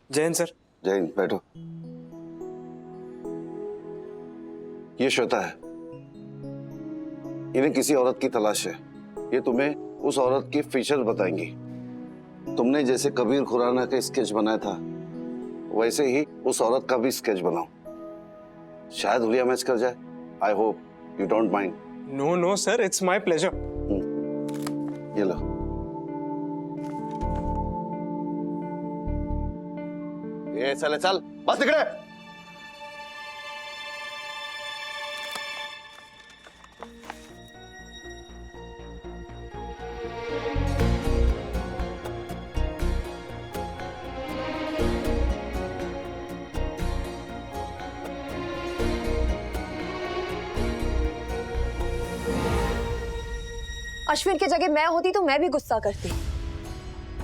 जय हिंद सर। जय हिंद, बैठो। ये श्वेता है, इन्हें किसी औरत की तलाश है। ये तुम्हें उस औरत के फीचर्स बताएंगी। तुमने जैसे कबीर खुराना का स्केच बनाया था वैसे ही उस औरत का भी स्केच बनाओ, शायद हुलिया मैच कर जाए। I hope you don't mind. No no sir, it's my pleasure. ये लो। ये चले चल, बस निकले। अश्विन की जगह मैं होती तो मैं भी गुस्सा करती।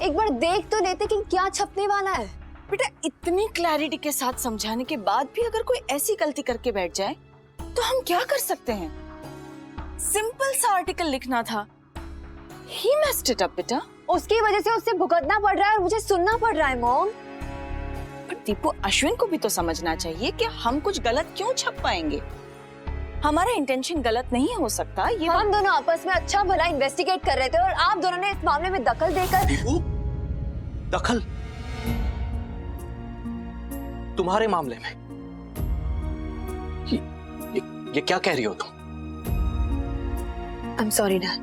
एक बार देख तो लेते कि क्या छपने वाला है। बेटा, इतनी क्लैरिटी के साथ समझाने के बाद भी अगर कोई ऐसी गलती करके बैठ जाए तो हम क्या कर सकते हैं? सिंपल सा आर्टिकल लिखना था। He messed it up, बेटा। उसकी वजह से उससे भुगतना पड़ रहा है और मुझे सुनना पड़ रहा है मॉम। पर दीपू, अश्विन को भी तो समझना चाहिए कि हम कुछ गलत क्यों छप पाएंगे। हमारा इंटेंशन गलत नहीं हो सकता। ये हम दोनों आपस में अच्छा भला इन्वेस्टिगेट कर रहे थे और आप दोनों ने इस मामले में दखल देकर। दीपू, दखल तुम्हारे मामले में? ये क्या कह रही हो तुम? I'm sorry डैड,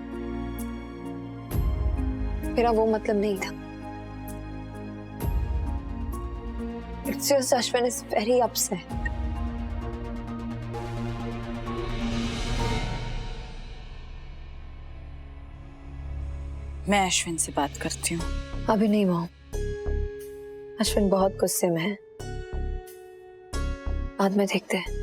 मेरा वो मतलब नहीं था। It's just Ashwin is very upset. मैं अश्विन से बात करती हूँ। अभी नहीं मॉम, अश्विन बहुत गुस्से में है, बाद में देखते हैं।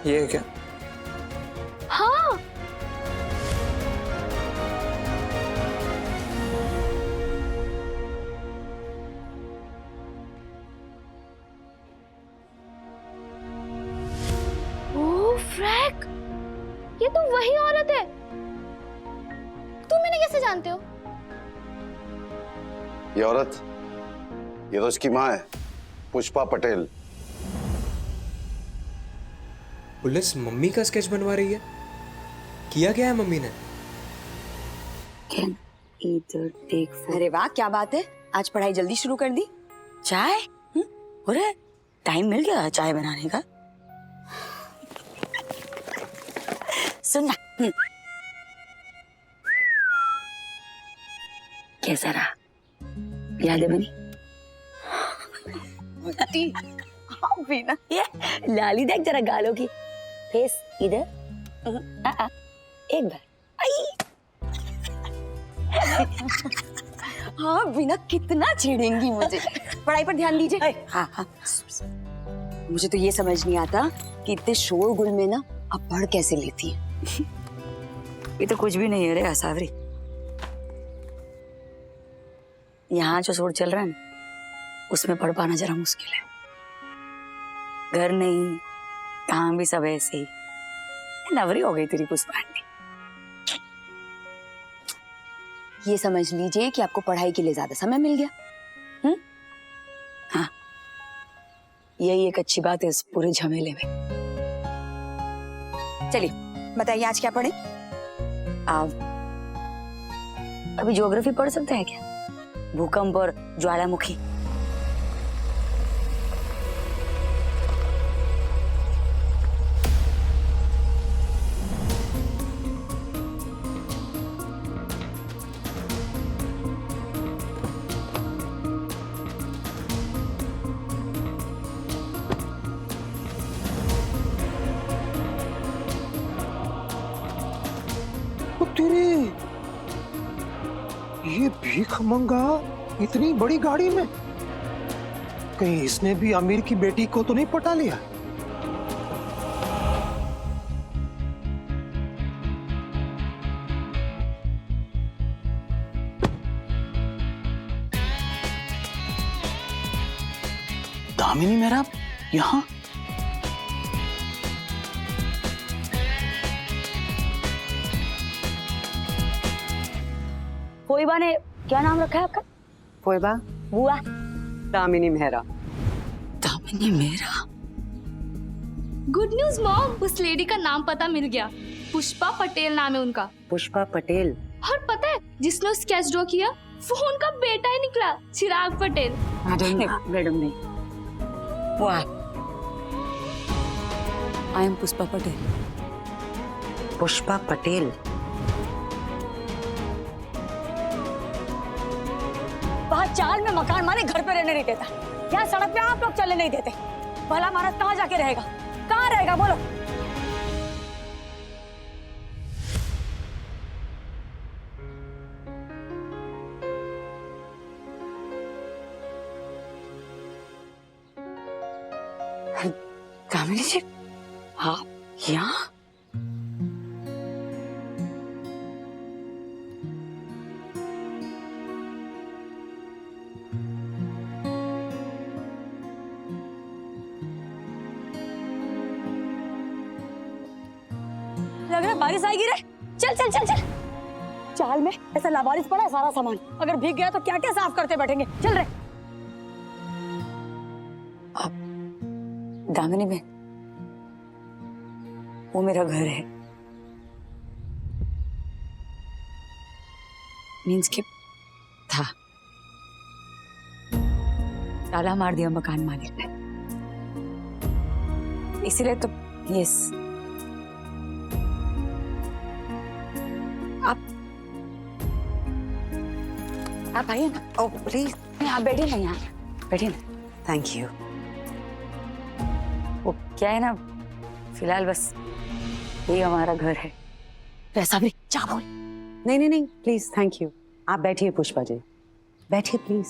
ये है क्या? हाँ, ओह फ्रैक, ये तो वही औरत है। तुम इन्हें कैसे जानते हो? ये औरत, ये तो उसकी माँ है, पुष्पा पटेल। पुलिस मम्मी का स्केच बनवा रही है? किया क्या है मम्मी ने? अरे वाह, क्या बात है, आज पढ़ाई जल्दी शुरू कर दी। चाय? अरे टाइम मिल गया चाय बनाने का। सुनना, कैसा रहा? यादें बनी? हाँ भी ना। ये लाली देख जरा गालों की। फेस इधर। एक बार। हाँ बिना, कितना छेड़ेंगी मुझे। पढ़ाई पर ध्यान दीजिए। हाँ हाँ। मुझे तो ये समझ नहीं आता कि इतने शोरगुल में ना आप पढ़ कैसे लेती है। ये तो कुछ भी नहीं है रे असावरी। यहाँ जो शोर चल रहा है ना, उसमें पढ़ पाना जरा मुश्किल है। घर नहीं, काम भी सब ऐसे ही। नवरी हो गई तेरी पुष्पा आंटी। ये समझ लीजिए कि आपको पढ़ाई के लिए ज्यादा समय मिल गया। हाँ, यही एक अच्छी बात है इस पूरे झमेले में। चलिए बताइए आज क्या पढ़े? आप अभी ज्योग्राफी पढ़ सकते हैं क्या? भूकंप और ज्वालामुखी। तेरे ये भीख मंगा इतनी बड़ी गाड़ी में? कहीं इसने भी आमिर की बेटी को तो नहीं पटा लिया? दामिनी मेहरा यहाँ? फोइबा ने क्या नाम रखा है आपका? फोइबा? बुआ। Damini Mehra. Damini Mehra. Good news mom, उस लेडी का नाम पता मिल गया। पुष्पा पटेल नाम है उनका। पुष्पा पटेल? और पता है जिसने स्केच ड्रॉ किया वो उनका बेटा ही निकला, चिराग पटेल। मैडम नहीं। I am Pushpa Patel. पुष्पा पटेल? वहाँ चाल में मकान माने घर पे रहने नहीं देता, यहाँ सड़क पे आप लोग चलने नहीं देते। भला महाराज कहाँ जाके रहेगा, कहाँ रहेगा बोलो? दामिनी जी, आप यहाँ? लग रहा है बारिश आएगी रे। चल चल चल चल। चाल में ऐसा लावारिस पड़ा है सारा सामान, अगर भीग गया तो क्या क्या साफ करते बैठेंगे। चल रे। दामिनी में वो मेरा घर है। मीन्स के था, ताला मार दिया मकान मालिक ने, इसीलिए तो यस। आप आइए ना। Oh please. आप बैठिए ना, यहाँ बैठिए ना। Thank you. वो क्या है ना, फिलहाल बस ये हमारा घर है। वैसा भी क्या बोल। नहीं नहीं नहीं, प्लीज थैंक यू। आप बैठिए पुष्पा जी, बैठिए प्लीज।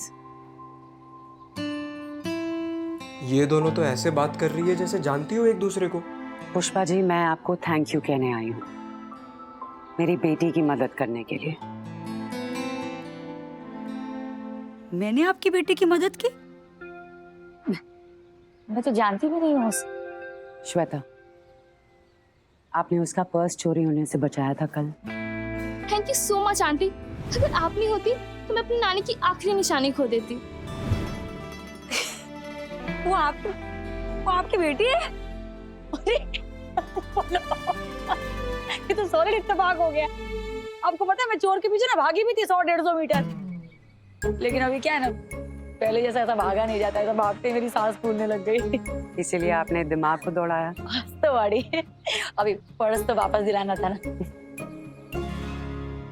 ये दोनों तो ऐसे बात कर रही है जैसे जानती हो एक दूसरे को। पुष्पा जी, मैं आपको थैंक यू कहने आई हूँ, मेरी बेटी की मदद करने के लिए। मैंने आपकी बेटी की मदद की? मैं तो जानती भी नहीं हूँ उसे। श्वेता, आपने उसका पर्स चोरी होने से बचाया था कल। Thank you so much aunty, अगर आप नहीं होती तो मैं अपनी नानी की आखिरी निशानी खो देती। वो आपकी बेटी है? अरे ये तो सॉलिड इत्तेफाक हो गया। आपको पता है मैं चोर के पीछे ना भागी भी थी 100-150 मीटर, लेकिन अभी क्या है ना, पहले जैसा ऐसा भागा नहीं जाता, ऐसा भागते ही मेरी सांस फूलने लग गई। इसीलिए आपने दिमाग को दौड़ाया। तो वाड़ी, अभी पर्स तो वापस दिलाना था ना।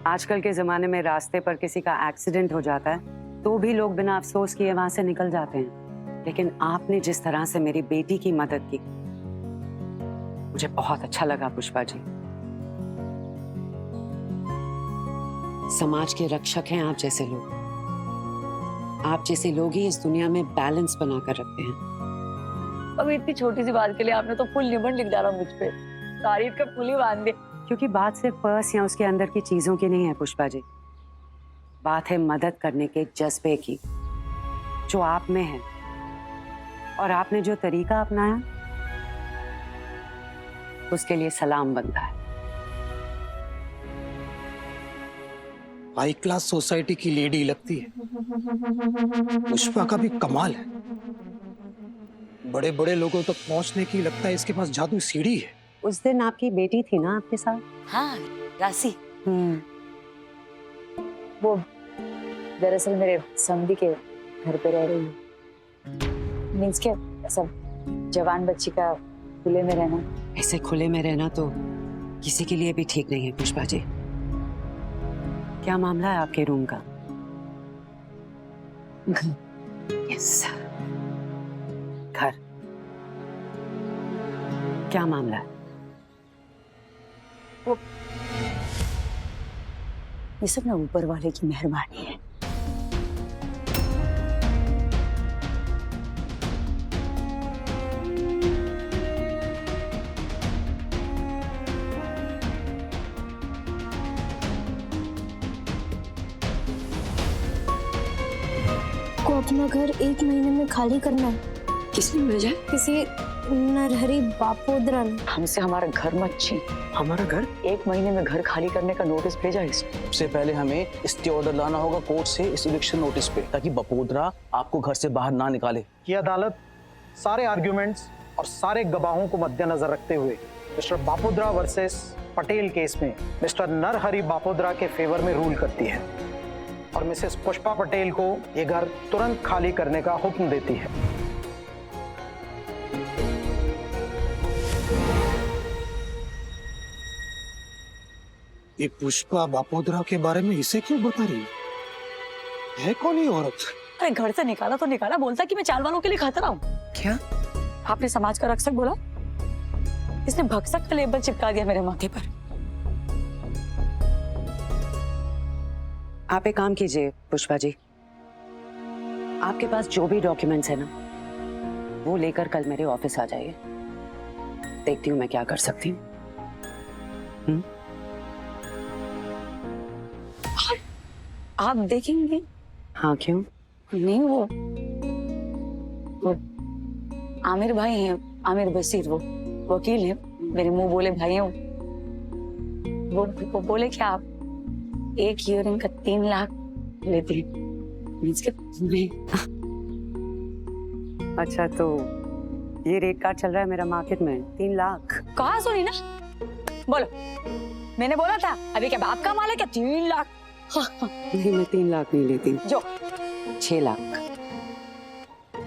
आजकल के जमाने में रास्ते पर किसी का एक्सीडेंट हो जाता है तो भी लोग बिना अफसोस किए वहां से निकल जाते हैं, लेकिन आपने जिस तरह से मेरी बेटी की मदद की, मुझे बहुत अच्छा लगा पुष्पा जी। समाज के रक्षक हैं आप जैसे लोग। आप जैसे लोग ही इस दुनिया में बैलेंस बनाकर रखते हैं। अभी इतनी छोटी सी बात के लिए आपने तो फुल निबंध लिख डाला मुझ पे, तारीफ का फुल ही बांध दे। क्योंकि बात सिर्फ पर्स या उसके अंदर की चीजों की नहीं है पुष्पा जी, बात है मदद करने के जज्बे की, जो आप में है। और आपने जो तरीका अपनाया उसके लिए सलाम बनता है। हाई क्लास सोसाइटी की लेडी लगती है। पुष्पा का भी कमाल है, बड़े बड़े लोगों तक पहुंचने की लगता है इसके पास जादू सीढ़ी है। उस दिन आपकी बेटी थी ना आपके साथ? हाँ, राशि। वो दरअसल मेरे समधी के घर पे रह रही है। मीन्स के सब जवान बच्ची का खुले में रहना। ऐसे खुले में रहना तो किसी के लिए भी ठीक नहीं है पुष्पा जी। क्या मामला है आपके रूम का? यस, घर। क्या मामला है? वो ये सब ना ऊपर वाले की मेहरबानी है। अपना घर 1 महीने में खाली करना है। किसने भेजा है? किसी नरहरी बापोदरा ने। हमसे हमारा घर मत छीन। हमारा घर 1 महीने में घर खाली करने का नोटिस भेजा है इसने। सबसे पहले हमें स्टे ऑर्डर लाना होगा कोर्ट से इस इविक्शन नोटिस पे, ताकि बपोदरा आपको घर से बाहर ना निकाले। ये अदालत सारे आर्ग्यूमेंट्स और सारे गवाहों को मद्देनजर रखते हुए mister Bapodara versus Patel case में मिस्टर नरहरि बापोदरा के फेवर में रूल करती है और मिसेस पुष्पा पटेल को ये घर तुरंत खाली करने का हुक्म देती है। ये पुष्पा बापोदरा के बारे में इसे क्यों बता रही है कौन ये औरत? अरे घर से निकाला तो निकाला, बोलता कि मैं चाल वालों के लिए खतरा हूँ। क्या? आपने समाज का रक्षक बोला, इसने भक्षक का लेबल चिपका दिया मेरे माथे पर। आप एक काम कीजिए पुष्पा जी, आपके पास जो भी डॉक्यूमेंट्स है ना, वो लेकर कल मेरे ऑफिस आ जाइए। देखती हूँ मैं क्या कर सकती हूँ। आप देखेंगे? हाँ, क्यों? नहीं, वो आमिर भाई हैं, आमिर बशीर, वो वकील हैं, मेरे मुंह बोले भाई हैं। वो बोले कि आप एक ईयरिंग का 3 लाख लेते हैं। मींस के नहीं। अच्छा, तो ये रेट कार्ड चल रहा है मेरा मार्केट में 3 लाख। कहाँ सुनी ना? बोलो, मैंने बोला था अभी क्या बाप का माल है क्या 3 लाख? नहीं, मैं 3 लाख नहीं लेती। जो 6 लाख,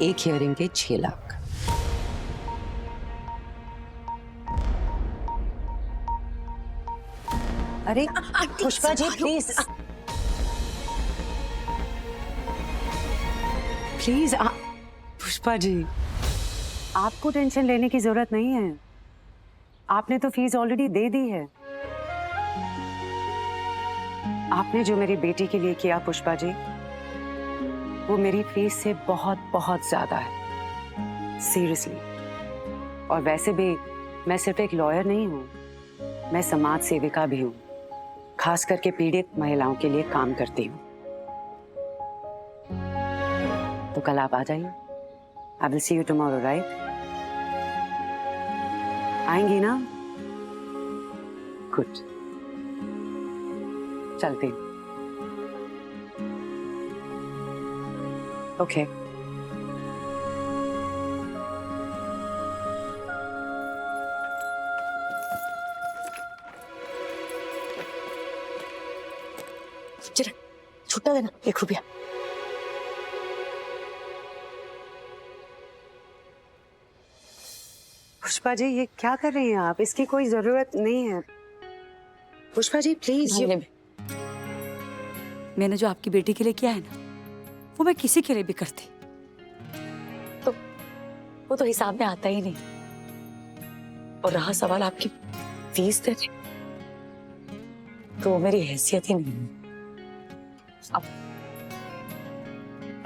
एक हियरिंग के 6 लाख। अरे पुष्पा जी प्लीज प्लीज, पुष्पा जी आपको टेंशन लेने की जरूरत नहीं है। आपने तो फीस ऑलरेडी दे दी है। आपने जो मेरी बेटी के लिए किया पुष्पा जी, वो मेरी फीस से बहुत बहुत ज्यादा है, सीरियसली। और वैसे भी मैं सिर्फ एक लॉयर नहीं हूँ, मैं समाज सेविका भी हूँ। खास करके पीड़ित महिलाओं के लिए काम करती हूँ। तो कल आप आ जाइए। I will see you tomorrow, right? आएंगी ना? गुड, चलते हैं। ओके। जरा छुट्टा देना 1 रुपया। पुष्पा जी ये क्या कर रही हैं आप? इसकी कोई जरूरत नहीं है। पुष्पा जी प्लीज। मैंने जो आपकी बेटी के लिए किया है ना, वो मैं किसी के लिए भी करती। तो वो तो हिसाब में आता ही नहीं। और रहा सवाल आपकी फीस देने, तो वो मेरी हैसियत ही नहीं। अब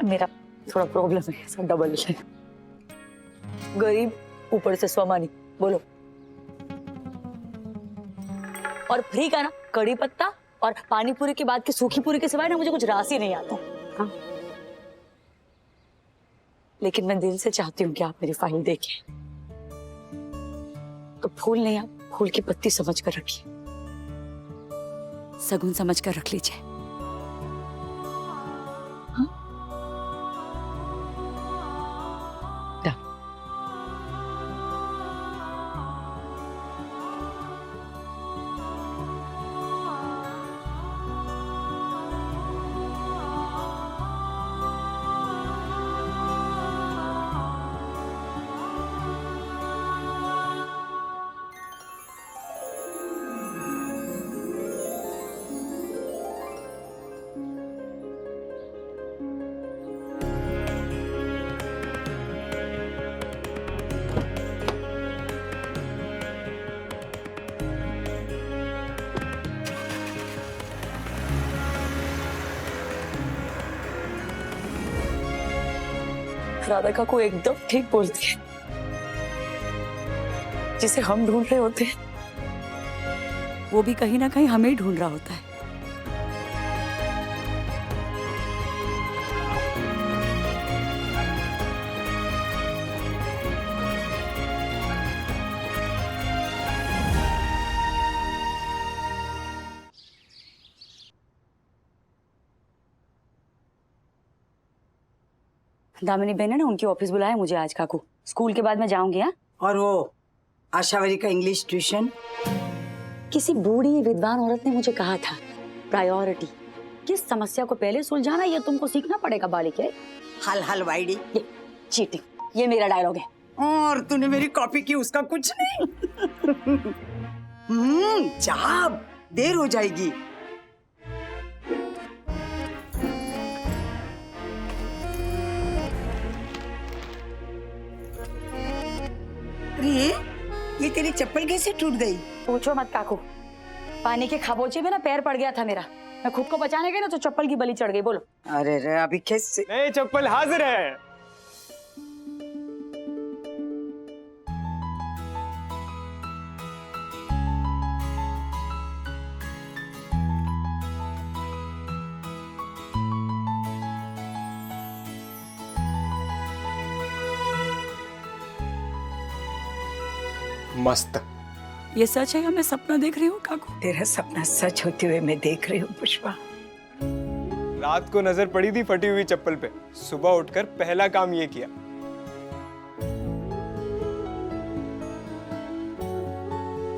मेरा थोड़ा प्रॉब्लम है, ऐसा डबल है। गरीब ऊपर से स्वामानी, बोलो। और फ्री का ना कड़ी पत्ता और पानी पूरी के बाद की सूखी पूरी के सिवाय ना मुझे कुछ रास ही नहीं आता। हाँ? लेकिन मैं दिल से चाहती हूँ कि आप मेरी फाइल देखें। तो फूल नहीं, आप फूल की पत्ती समझ कर रखिए, सगुन समझ कर रख लीजिए। राधिका को एकदम ठीक बोलती है। जिसे हम ढूंढ रहे होते हैं, वो भी कहीं ना कहीं हमें ही ढूंढ रहा होता है। दामिनी बहन ने ना उनकी ऑफिस बुलाया मुझे आज काकू। स्कूल के बाद मैं जाऊंगी। हाँ, और वो आशावरी का इंग्लिश ट्यूशन? किसी बूढ़ी विद्वान औरत ने मुझे कहा था प्रायोरिटी, किस समस्या को पहले सुलझाना ये तुमको सीखना पड़ेगा बालिक है। हल हल वाइडी। ये चीटिंग, ये मेरा डायलॉग है। और तूने मेरी कॉपी की, उसका कुछ नहीं। जा, देर हो जाएगी। अरे ये तेरी चप्पल कैसे टूट गई? पूछो मत काकू, पानी के खाबोचे में ना पैर पड़ गया था मेरा। मैं खुद को बचाने गई ना तो चप्पल की बलि चढ़ गई। बोलो। अरे रे, अभी कैसे? नई चप्पल हाजिर है। मस्त। ये सच है या मैं सपना देख रही हूँ काकू? तेरा सपना सच होते हुए मैं देख रही हूँ पुष्पा। रात को नजर पड़ी थी फटी हुई चप्पल पे, सुबह उठकर पहला काम ये किया।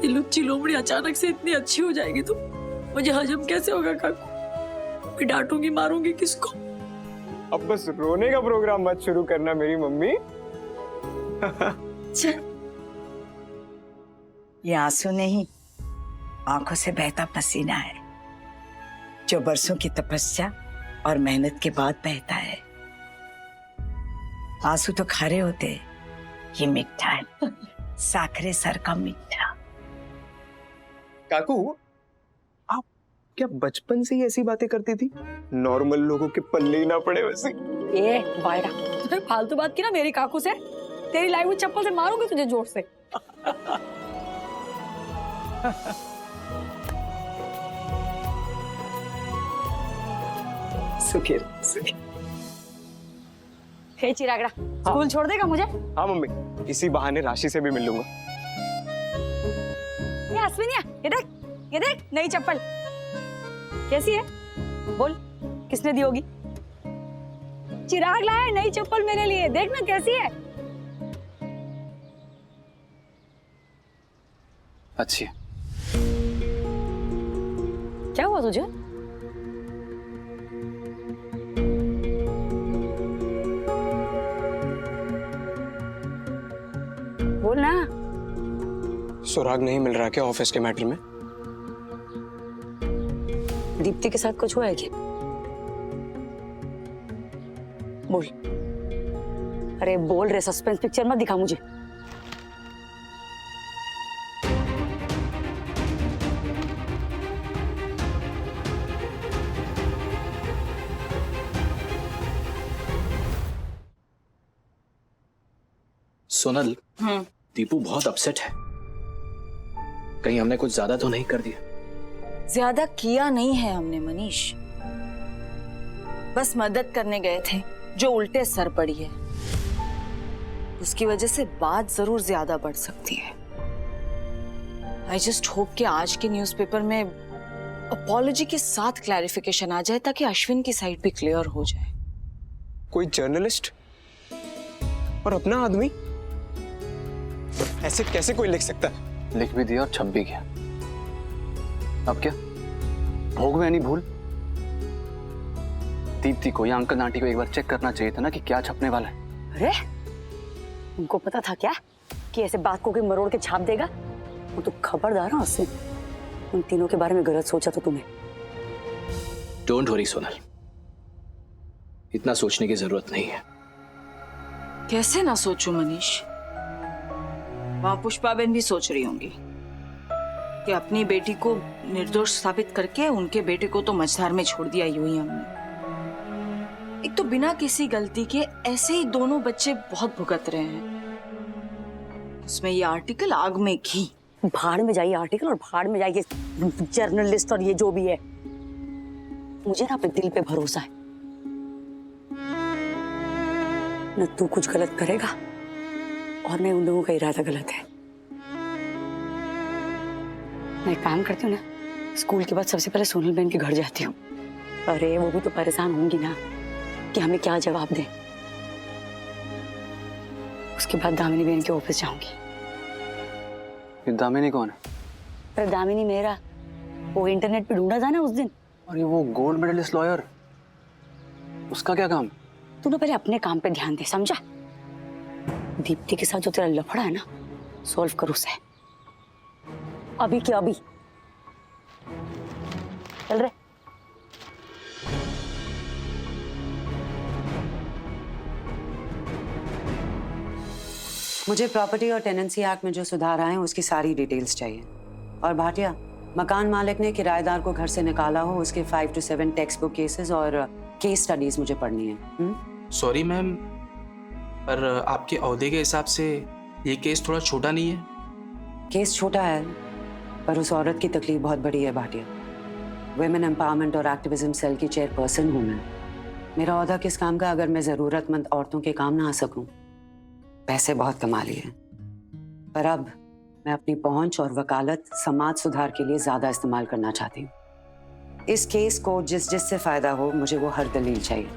ये लुच्ची लोमड़ी अचानक से इतनी अच्छी हो जाएगी तो मुझे हजम कैसे होगा काकू? मैं डांटूंगी मारूंगी किसको? अब बस रोने का प्रोग्राम मत शुरू करना मेरी मम्मी। ये आंसू नहीं, आंखों से बहता पसीना है, जो बरसों की तपस्या और मेहनत के बाद बहता है। आंसू तो खारे होते, ये मीठा है, साखरे सर का मीठा। काकू, आप क्या बचपन से ही ऐसी बातें करती थी? नॉर्मल लोगों के पल्ले ही ना पड़े वैसे। ए बायडा, तूने फालतू बात की ना मेरी काकू से, तेरी लाई हुई चप्पल से मारूंगी तुझे जोर से। सुखी सुखी। हे चिरागड़ा, स्कूल छोड़ देगा मुझे? हाँ मम्मी, इसी बहाने राशि से भी मिल लूंगा। ये अश्विनिया, ये देख नई चप्पल कैसी है? बोल, किसने दी होगी? चिराग लाया है नई चप्पल मेरे लिए, देख ना कैसी है। अच्छी है। क्या हुआ तुझे? बोल ना। सुराग नहीं मिल रहा क्या ऑफिस के मैटर में? दीप्ति के साथ कुछ हुआ है क्या? बोल। अरे बोल रे, सस्पेंस पिक्चर मत दिखा मुझे। सोनल, दीपू बहुत अपसेट है। कहीं हमने कुछ ज्यादा तो नहीं कर दिया? ज्यादा किया नहीं है हमने मनीष, बस मदद करने गए थे जो उल्टे सर पड़ी है। उसकी वजह से बात जरूर ज्यादा बढ़ सकती है। आई जस्ट होप कि आज के न्यूज़पेपर में अपॉलॉजी के साथ क्लैरिफिकेशन आ जाए ताकि अश्विन की साइड भी क्लियर हो जाए। कोई जर्नलिस्ट और अपना आदमी, ऐसे कैसे कोई लिख सकता है? लिख भी दिया और छप भी गया। अब क्या भोग में नहीं भूल? दीप्ति को या अंकल आंटी को एक बार चेक करना चाहिए था ना कि क्या छपने वाला है। अरे उनको पता था क्या कि ऐसे बात को कोई मरोड़ के छाप देगा? वो तो खबरदार है उसने उन तीनों के बारे में गलत सोचा तो तुम्हें। डोंट वरी सोनल, इतना सोचने की जरूरत नहीं है। कैसे ना सोचूं मनीष? वहां पुष्पाबेन भी सोच रही होंगी कि अपनी बेटी को निर्दोष साबित करके उनके बेटे को तो मझधार में छोड़ दिया यूं ही हमने। एक तो बिना किसी गलती के ऐसे ही दोनों बच्चे बहुत भुगत रहे हैं। उसमें ये आर्टिकल आग में घी। भाड़ में जाइए आर्टिकल और भाड़ में जाइए जर्नलिस्ट और ये जो भी है। मुझे ना अपने दिल पे भरोसा है, न तू कुछ गलत करेगा और न उन लोगों का इरादा गलत है। मैं एक काम करती हूँ ना, स्कूल के बाद सबसे पहले सोनल बहन के घर जाती हूँ। अरे वो भी तो परेशान होंगी ना कि हमें क्या जवाब दें। उसके बाद दामिनी बहन के ऑफिस जाऊंगी। ये दामिनी कौन है? पर दामिनी मेरा वो इंटरनेट पे ढूंढा था ना उस दिन। और ये वो गोल्ड मेडलिस्ट लॉयर, उसका क्या काम? तू ना पहले अपने काम पे ध्यान दे, समझा? दीप्ति के साथ जो तेरा लफड़ा है ना, सॉल्व कर उसे अभी के अभी। चल रहे। मुझे प्रॉपर्टी और टेनेंसी एक्ट में जो सुधार आए हैं उसकी सारी डिटेल्स चाहिए। और भाटिया, मकान मालिक ने किराएदार को घर से निकाला हो उसके 5 to 7 टेक्स्ट बुक केसेस और केस स्टडीज मुझे पढ़नी है। सॉरी मैम, पर आपके ओहदे के हिसाब से ये केस थोड़ा छोटा नहीं है? केस छोटा है पर उस औरत की तकलीफ बहुत बड़ी है भाटिया। वुमेन एम्पावरमेंट और एक्टिविज्म सेल की चेयरपर्सन हूँ मैं। मेरा ओहदा किस काम का अगर मैं जरूरतमंद औरतों के काम ना आ सकूं? पैसे बहुत कमा लिए, पर अब मैं अपनी पहुंच और वकालत समाज सुधार के लिए ज्यादा इस्तेमाल करना चाहती हूँ। इस केस को जिससे फायदा हो मुझे वो हर दलील चाहिए।